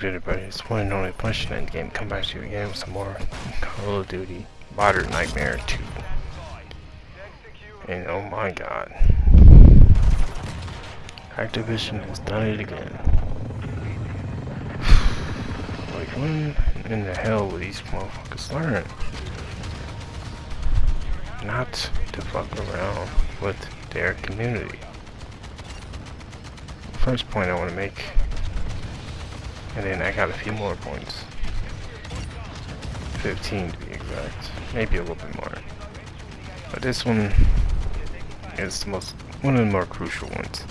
good, everybody? It's one and only Punch in the game. Come back to you again with some more Call of Duty Modern Nightmare 2. And oh my god, Activision has done it again. Like, when in the hell will these motherfuckers learn not to fuck around with their community? First point I want to make, and then I got a few more points. 15 to be exact. Maybe a little bit more. But this one is one of the more crucial ones.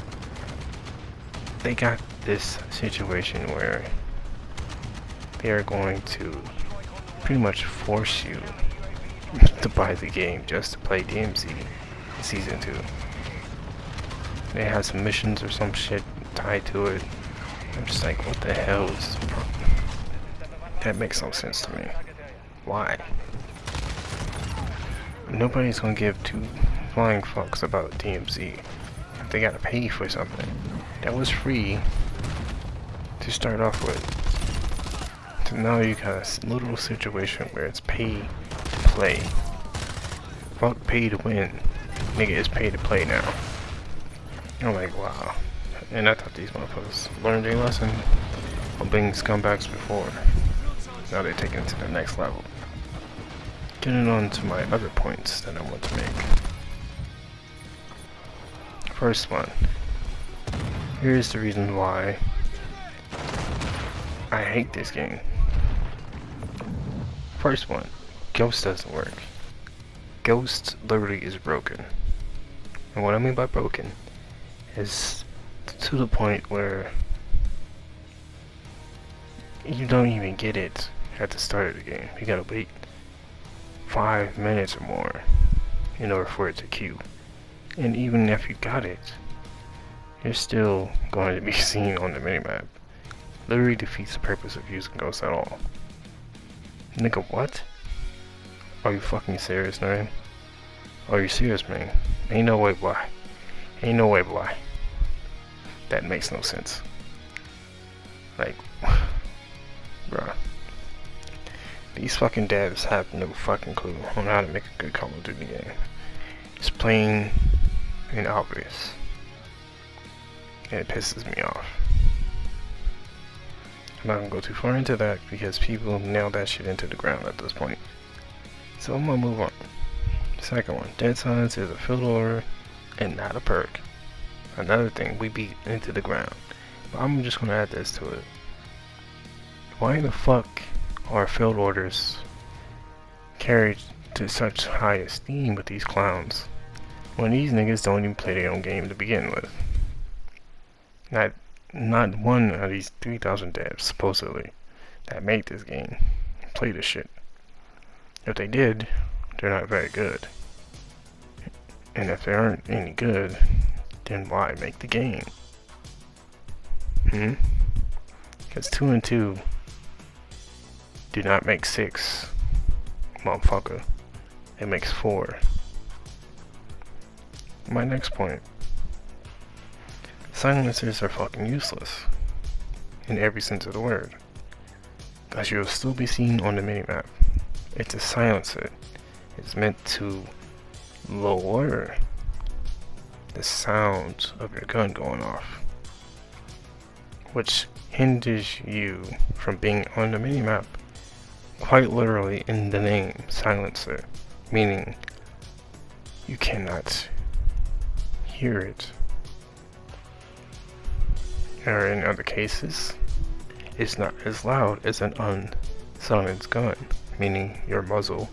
They got this situation where they are going to pretty much force you to buy the game just to play DMZ Season 2. They have some missions or some shit tied to it. I'm just like, what the hell is the problem? That makes no sense to me. Why? Nobody's gonna give two flying fucks about DMZ. They gotta pay for something that was free to start off with. So now you got a little situation where it's pay to play. Fuck pay to win. Nigga, it's pay to play now. I'm like, wow. And I thought these motherfuckers learned their lesson on being scumbags before. Now they're taking it to the next level. Getting on to my other points that I want to make. First one. Here's the reason why I hate this game. First one. Ghost doesn't work. Ghost literally is broken. And what I mean by broken is to the point where you don't even get it at the start of the game. You gotta wait 5 minutes or more in order for it to queue. And even if you got it, you're still going to be seen on the minimap. Literally defeats the purpose of using Ghost at all. Nigga, what? Are you fucking serious, man? Are you serious, man? Ain't no way, boy. Ain't no way, boy. That makes no sense. Like, bruh. These fucking devs have no fucking clue on how to make a good Call of Duty game. It's plain and obvious. And it pisses me off. I'm not gonna go too far into that because people nail that shit into the ground at this point. So I'm gonna move on. Second one, Dead Silence is a field order and not a perk. Another thing we beat into the ground. But I'm just gonna add this to it. Why the fuck are field orders carried to such high esteem with these clowns when these niggas don't even play their own game to begin with? Not one of these 3,000 devs supposedly that made this game play this shit. If they did, they're not very good. And if they aren't any good, then why make the game? Because 2 and 2 do not make 6, motherfucker. It makes 4. My next point. Silencers are fucking useless. In every sense of the word. Because you'll still be seen on the minimap. It's a silencer. It's meant to lower the sound of your gun going off, which hinders you from being on the minimap. Quite literally in the name, silencer, meaning you cannot hear it. Or in other cases, it's not as loud as an unsilenced gun, meaning your muzzle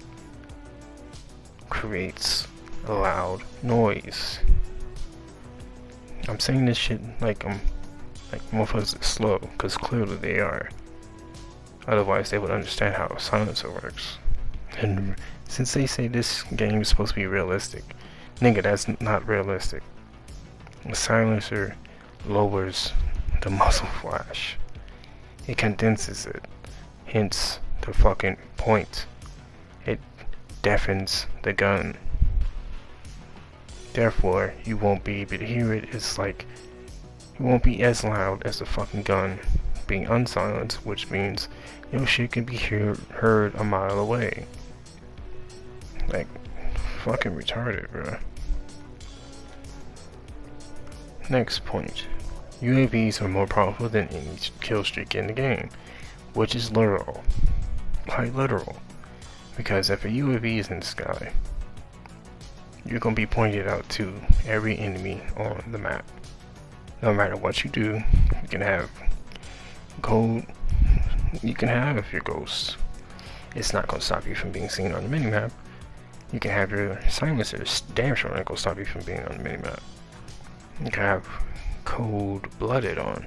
creates a loud noise. I'm saying this shit like motherfuckers are slow, because clearly they are. Otherwise they would understand how a silencer works. And since they say this game is supposed to be realistic, nigga, that's not realistic. A silencer lowers the muzzle flash. It condenses it. Hence the fucking point. It deafens the gun. Therefore, you won't be able to hear it. It's like, it won't be as loud as the fucking gun being unsilenced, which means your shit can be heard a mile away. Like, fucking retarded, bro. Next point. UAVs are more powerful than any kill streak in the game, which is literal. Quite literal. Because if a UAV is in the sky, you're going to be pointed out to every enemy on the map. No matter what you do, you can have gold, you can have your ghosts. It's not going to stop you from being seen on the minimap. You can have your silencers, damn sure not going to stop you from being on the minimap. You can have cold-blooded on.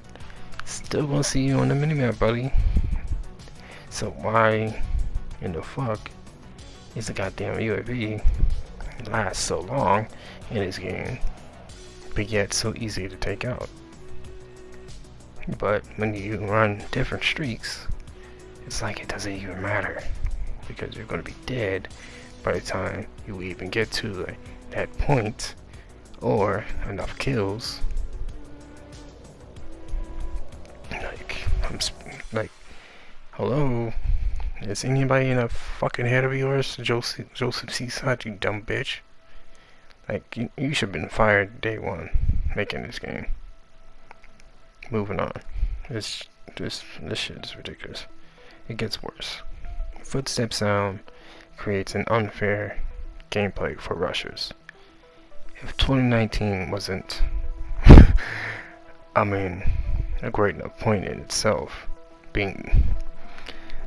Still going to see you on the minimap, buddy. So why in the fuck is the goddamn UAV last so long in this game, but yet so easy to take out? But when you run different streaks, it's like it doesn't even matter, because you're going to be dead by the time you even get to that point, or enough kills. Like, hello? Is anybody in a fucking head of yours, Joseph Seaside, you dumb bitch? Like, you should have been fired day one making this game. Moving on. This shit is ridiculous. It gets worse. Footstep sound creates an unfair gameplay for rushers. If 2019 wasn't, I mean, a great enough point in itself, being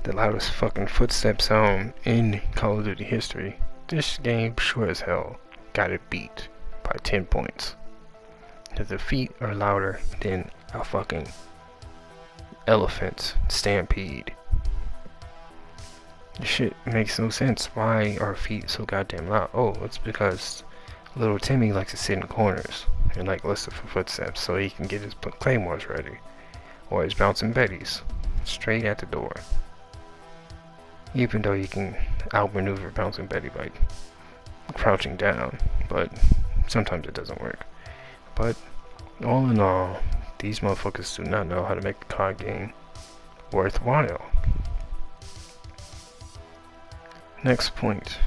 the loudest fucking footstep sound in Call of Duty history, this game sure as hell got it beat by 10 points. The feet are louder than a fucking elephant stampede. This shit makes no sense. Why are feet so goddamn loud? Oh, it's because little Timmy likes to sit in corners and like listen for footsteps so he can get his claymores ready, or his bouncing betties straight at the door. Even though you can outmaneuver bouncing Betty by crouching down, but sometimes it doesn't work. But all in all, these motherfuckers do not know how to make the COD game worthwhile. Next point.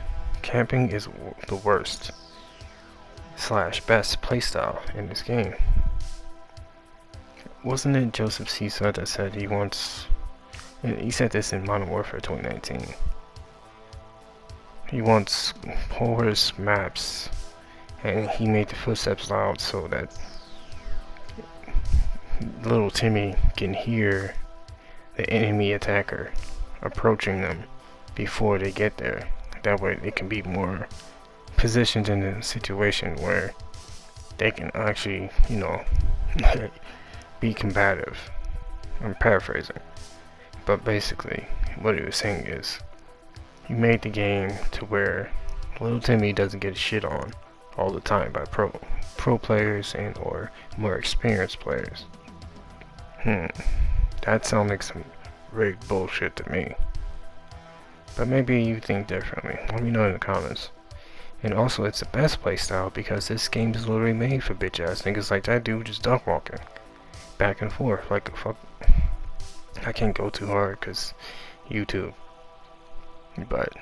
Camping is the worst / best playstyle in this game. Wasn't it Joseph Seaside that said he said this in Modern Warfare 2019. He wants porous maps, and he made the footsteps loud so that little Timmy can hear the enemy attacker approaching them before they get there. That way they can be more positioned in a situation where they can actually, be combative. I'm paraphrasing. But basically, what he was saying is, he made the game to where little Timmy doesn't get shit on all the time by pro players and or more experienced players. That sounds like some rigged bullshit to me. But maybe you think differently. Let me know in the comments. And also, it's the best playstyle because this game is literally made for bitch ass niggas like that dude just duck walking back and forth like a fuck. I can't go too hard because YouTube. But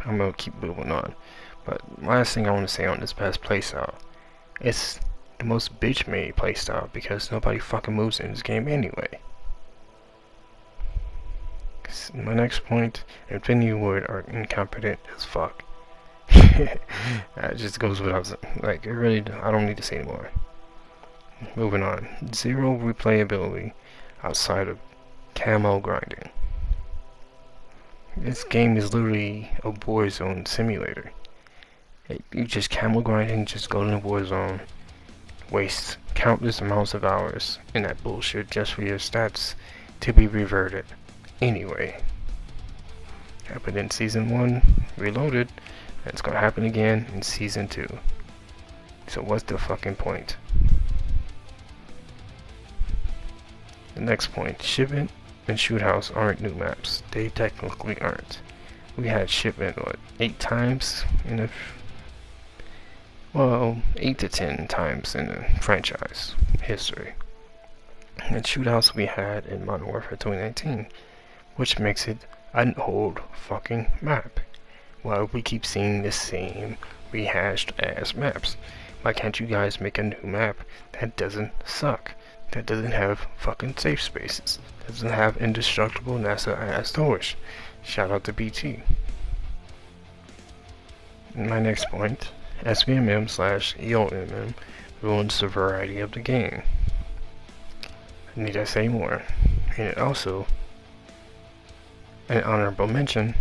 I'm gonna keep moving on. But last thing I want to say on this best playstyle, it's the most bitch made playstyle because nobody fucking moves in this game anyway. My next point, Infinity Ward are incompetent as fuck. That just goes without, like, it really, I don't need to say anymore. Moving on. Zero replayability outside of camo grinding. This game is literally a Warzone simulator. You just camo grinding, just go to the Warzone, waste countless amounts of hours in that bullshit just for your stats to be reverted anyway. Happened in Season 1, Reloaded, and it's gonna happen again in Season 2. So what's the fucking point? The next point, Shipment and Shoot House aren't new maps. They technically aren't. We had Shipment, 8 times in the... well, 8 to 10 times in the franchise history. and shootouts we had in Modern Warfare 2019, which makes it an old fucking map. Why we keep seeing the same rehashed ass maps? Why can't you guys make a new map that doesn't suck? That doesn't have fucking safe spaces? That doesn't have indestructible NASA ass storage? Shout out to BT. My next point, SBMM/EOMM ruins the variety of the game. Need I say more? And also, an honorable mention,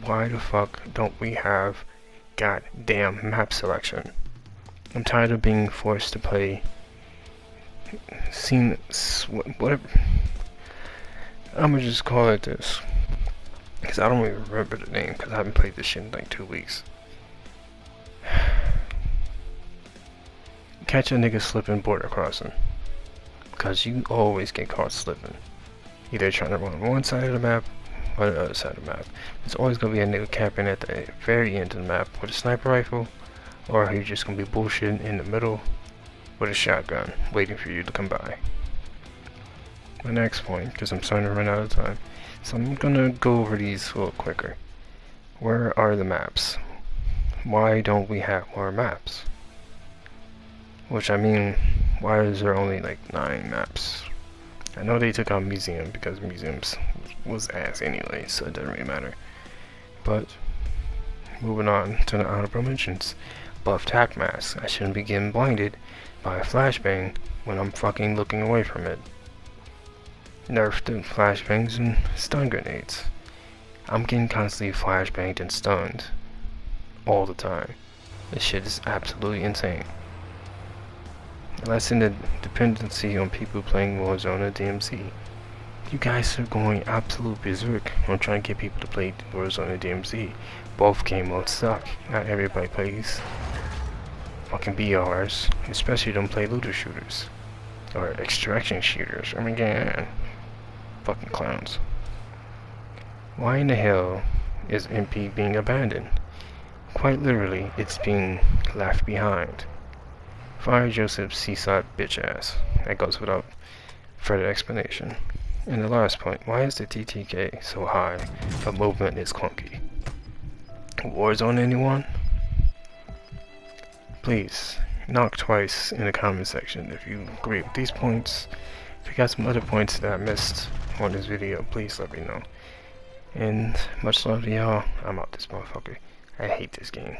why the fuck don't we have goddamn map selection? I'm tired of being forced to play whatever. I'm gonna just call it this, because I don't even remember the name, because I haven't played this shit in like 2 weeks. Catch a nigga slipping border crossing, because you always get caught slipping. Either trying to run on one side of the map or the other side of the map. There's always gonna be a nigga camping at the very end of the map with a sniper rifle, or you're just gonna be bullshitting in the middle with a shotgun, waiting for you to come by. My next point, because I'm starting to run out of time, so I'm gonna go over these a little quicker. Where are the maps? Why don't we have more maps? Which, I mean, why is there only like 9 maps? I know they took out museum because museums was ass anyway, so it doesn't really matter. But moving on to the honorable mentions. Buff tac mask. I shouldn't be getting blinded by a flashbang when I'm fucking looking away from it. Nerf the flashbangs and stun grenades. I'm getting constantly flashbanged and stunned all the time. This shit is absolutely insane. Lessen the dependency on people playing Warzone or DMZ. You guys are going absolute berserk on trying to get people to play Warzone and DMZ. Both game modes suck. Not everybody plays fucking BRs, especially don't play looter shooters or extraction shooters. I mean, yeah, fucking clowns. Why in the hell is MP being abandoned? Quite literally, it's being left behind. Fire Joseph's seaside bitch ass. That goes without further explanation. And the last point, why is the TTK so high but movement is clunky? Warzone anyone? Please, knock twice in the comment section if you agree with these points. If you got some other points that I missed on this video, please let me know. And much love to y'all. I'm out this motherfucker. I hate this game.